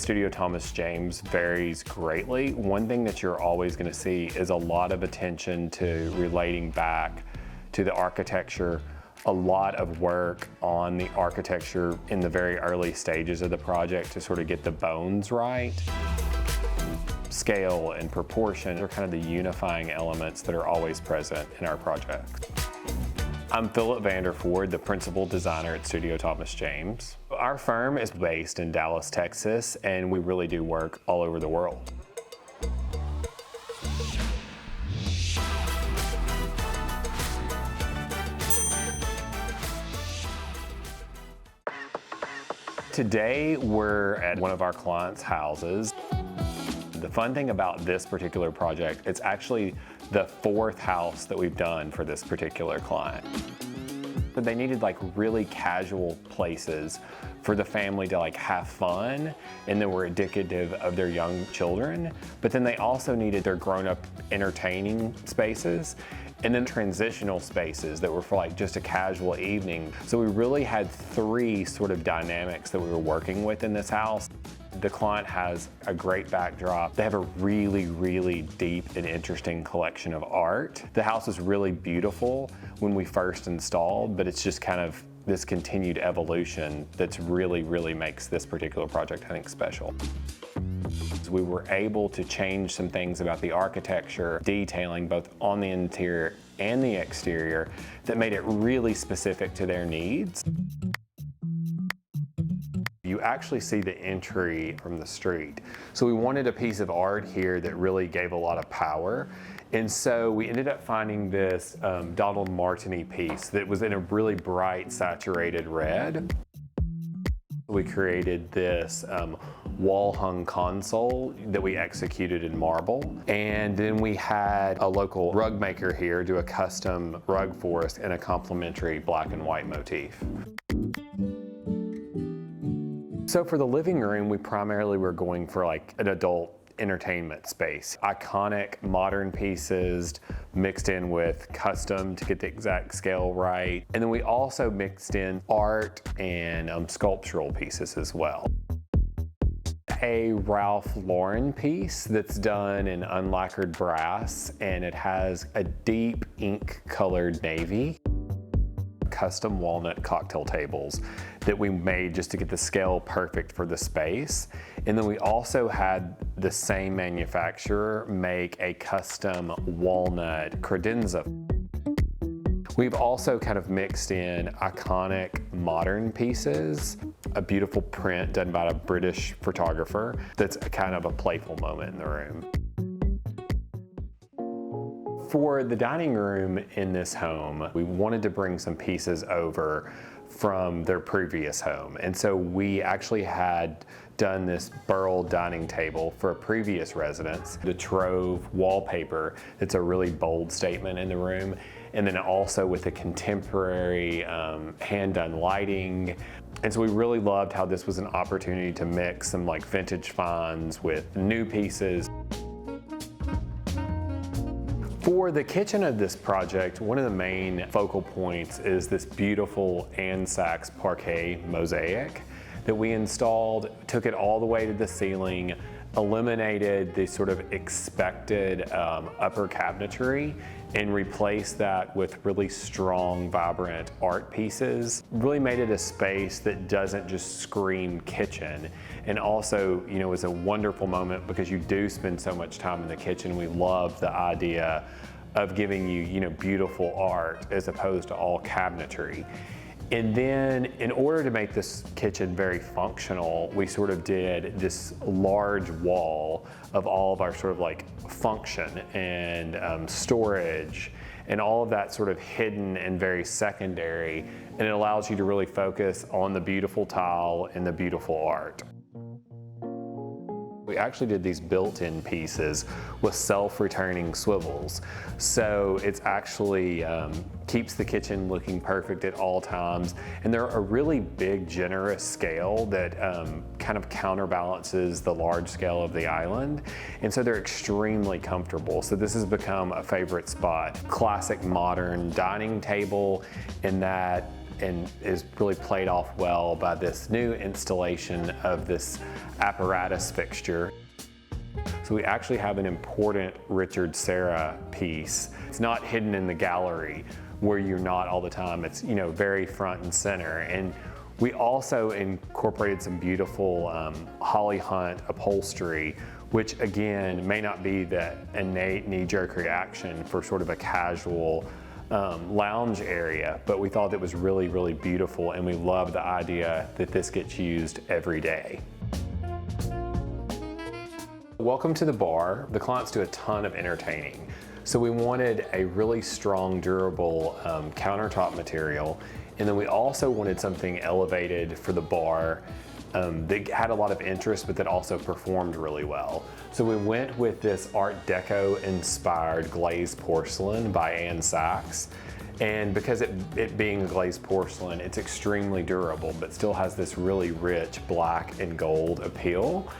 Studio Thomas James varies greatly. One thing that you're always going to see is a lot of attention to relating back to the architecture, a lot of work on the architecture in the very early stages of the project to sort of get the bones right. Scale and proportion are kind of the unifying elements that are always present in our project. I'm Philip Vanderford, the principal designer at Studio Thomas James. Our firm is based in Dallas, Texas, and we really do work all over the world. Today, we're at one of our clients' houses. The fun thing about this particular project, it's actually the 4th house that we've done for this particular client. But they needed like really casual places for the family to like have fun and that were indicative of their young children. But then they also needed their grown-up entertaining spaces and then transitional spaces that were for like just a casual evening. So we really had 3 sort of dynamics that we were working with in this house. The client has a great backdrop. They have a really, really deep and interesting collection of art. The house is really beautiful when we first installed, but it's just kind of this continued evolution that's really makes this particular project, I think, special. We were able to change some things about the architecture, detailing both on the interior and the exterior that made it really specific to their needs. You actually see the entry from the street. So we wanted a piece of art here that really gave a lot of power. And so we ended up finding this Donald Martini piece that was in a really bright, saturated red. We created this wall-hung console that we executed in marble. And then we had a local rug maker here do a custom rug for us in a complementary black and white motif. So for the living room, we primarily were going for like an adult entertainment space. Iconic modern pieces mixed in with custom to get the exact scale right. And then we also mixed in art and sculptural pieces as well. A Ralph Lauren piece that's done in unlacquered brass, and it has a deep ink colored navy. Custom walnut cocktail tables that we made just to get the scale perfect for the space. And then we also had the same manufacturer make a custom walnut credenza. We've also kind of mixed in iconic modern pieces, a beautiful print done by a British photographer that's kind of a playful moment in the room. For the dining room in this home, we wanted to bring some pieces over from their previous home. And so we actually had done this burl dining table for a previous residence, the Trove wallpaper. It's a really bold statement in the room. And then also with the contemporary hand-done lighting. And so we really loved how this was an opportunity to mix some like vintage finds with new pieces. For the kitchen of this project, one of the main focal points is this beautiful Anne Sachs parquet mosaic that we installed, took it all the way to the ceiling, eliminated the sort of expected upper cabinetry and replaced that with really strong, vibrant art pieces. Really made it a space that doesn't just scream kitchen. And also, you know, is a wonderful moment because you do spend so much time in the kitchen. We love the idea of giving you, you know, beautiful art as opposed to all cabinetry. And then in order to make this kitchen very functional, we sort of did this large wall of all of our sort of like function and storage and all of that sort of hidden and very secondary. And it allows you to really focus on the beautiful tile and the beautiful art. We actually did these built-in pieces with self-returning swivels. So it's actually keeps the kitchen looking perfect at all times. And they're a really big, generous scale that kind of counterbalances the large scale of the island. And so they're extremely comfortable. So this has become a favorite spot. Classic modern dining table in that and is really played off well by this new installation of this apparatus fixture. So we actually have an important Richard Serra piece. It's not hidden in the gallery where you're not all the time. It's, you know, very front and center. And we also incorporated some beautiful Holly Hunt upholstery, which again may not be the innate knee-jerk reaction for sort of a casual lounge area, but we thought it was really, really beautiful, and we love the idea that this gets used every day. Welcome to the bar. The clients do a ton of entertaining. So we wanted a really strong, durable countertop material, and then we also wanted something elevated for the bar that had a lot of interest, but that also performed really well. So we went with this Art Deco inspired glazed porcelain by Anne Sachs. And because it being a glazed porcelain, it's extremely durable, but still has this really rich black and gold appeal.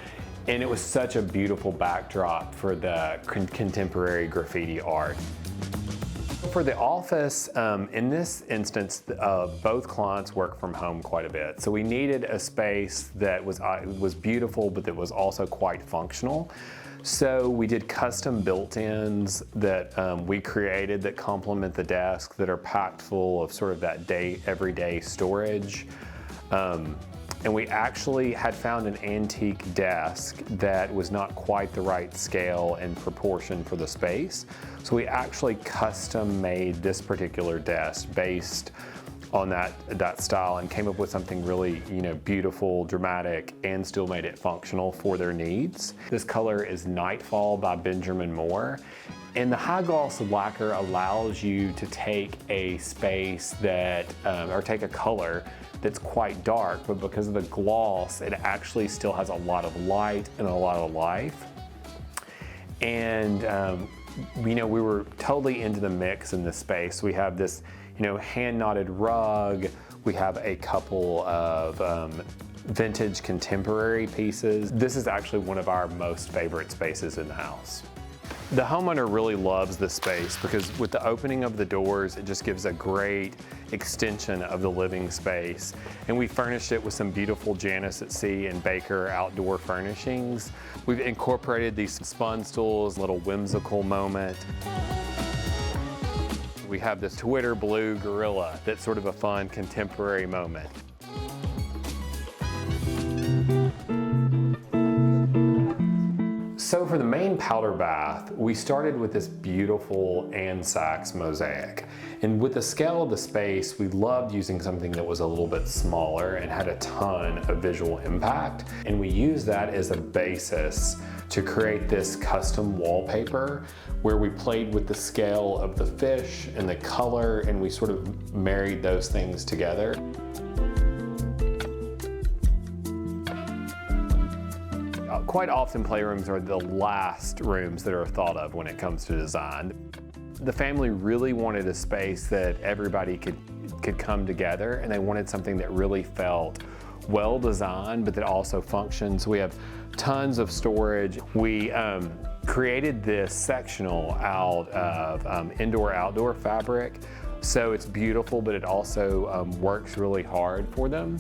And it was such a beautiful backdrop for the contemporary graffiti art. For the office, in this instance, both clients work from home quite a bit. So we needed a space that was beautiful, but that was also quite functional. So we did custom built-ins that we created that complement the desk, that are packed full of sort of that everyday storage. And we actually had found an antique desk that was not quite the right scale and proportion for the space. So we actually custom made this particular desk based on that style, and came up with something really, you know, beautiful, dramatic, and still made it functional for their needs. This color is Nightfall by Benjamin Moore. And the high gloss lacquer allows you to take a space that, or take a color that's quite dark, but because of the gloss, it actually still has a lot of light and a lot of life. And you know, we were totally into the mix in this space. We have this, you know, hand knotted rug. We have a couple of vintage contemporary pieces. This is actually one of our most favorite spaces in the house. The homeowner really loves this space because with the opening of the doors, it just gives a great extension of the living space. And we furnished it with some beautiful Janice at Sea and Baker outdoor furnishings. We've incorporated these spun stools, little whimsical moment. We have this Twitter blue gorilla that's sort of a fun contemporary moment. So for the main powder bath, we started with this beautiful Anne Sachs mosaic. And with the scale of the space, we loved using something that was a little bit smaller and had a ton of visual impact. And we used that as a basis to create this custom wallpaper where we played with the scale of the fish and the color, and we sort of married those things together. Quite often playrooms are the last rooms that are thought of when it comes to design. The family really wanted a space that everybody could come together, and they wanted something that really felt well designed, but that also functions. We have tons of storage. We created this sectional out of indoor-outdoor fabric, so it's beautiful, but it also works really hard for them.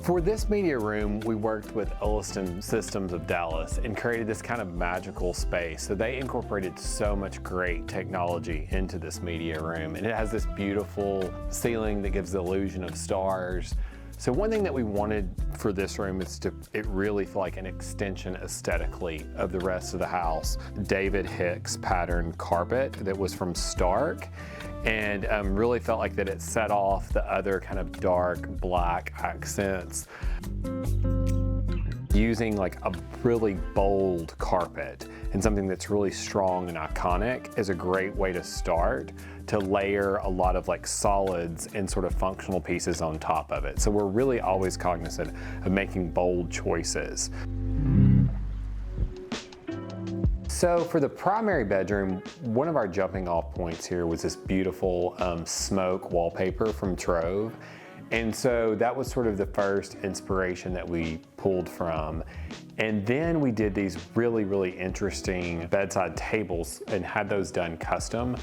For this media room, we worked with Elliston Systems of Dallas and created this kind of magical space. So they incorporated so much great technology into this media room, and it has this beautiful ceiling that gives the illusion of stars. So one thing that we wanted for this room is it really feel like an extension aesthetically of the rest of the house. David Hicks pattern carpet that was from Stark, and really felt like that it set off the other kind of dark black accents. Using like a really bold carpet and something that's really strong and iconic is a great way to start, to layer a lot of like solids and sort of functional pieces on top of it. So we're really always cognizant of making bold choices. So for the primary bedroom, one of our jumping off points here was this beautiful smoke wallpaper from Trove. And so that was sort of the first inspiration that we pulled from. And then we did these really, really interesting bedside tables and had those done custom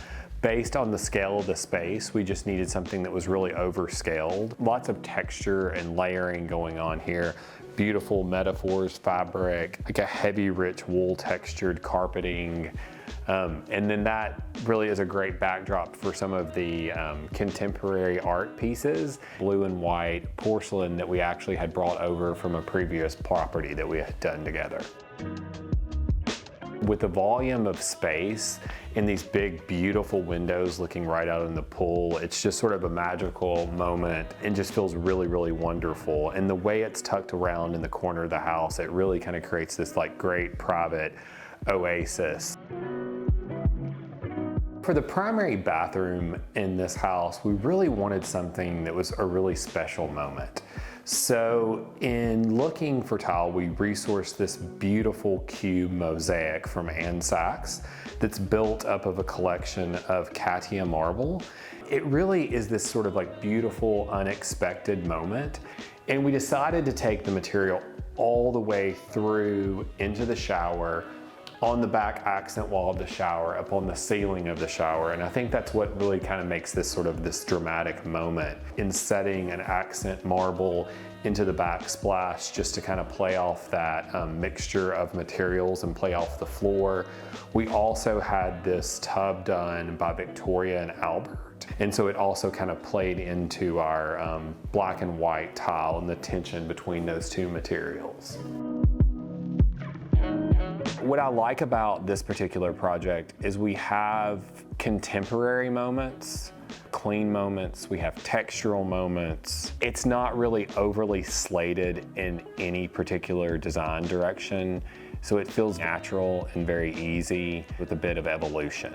Based on the scale of the space, we just needed something that was really overscaled. Lots of texture and layering going on here. Beautiful metaphors, fabric, like a heavy, rich wool textured carpeting. And then that really is a great backdrop for some of the contemporary art pieces. Blue and white porcelain that we actually had brought over from a previous property that we had done together. With the volume of space in these big, beautiful windows looking right out in the pool, it's just sort of a magical moment and just feels really, really wonderful. And the way it's tucked around in the corner of the house, it really kind of creates this like great private oasis. For the primary bathroom in this house, we really wanted something that was a really special moment. So in looking for tile, we resourced this beautiful cube mosaic from Ann Sachs that's built up of a collection of Katia marble. It really is this sort of like beautiful, unexpected moment. And we decided to take the material all the way through into the shower, on the back accent wall of the shower, up on the ceiling of the shower. And I think that's what really kind of makes this sort of this dramatic moment in setting an accent marble into the backsplash, just to kind of play off that mixture of materials and play off the floor. We also had this tub done by Victoria and Albert. And so it also kind of played into our black and white tile and the tension between those two materials. What I like about this particular project is we have contemporary moments, clean moments, we have textural moments. It's not really overly slated in any particular design direction, so it feels natural and very easy with a bit of evolution.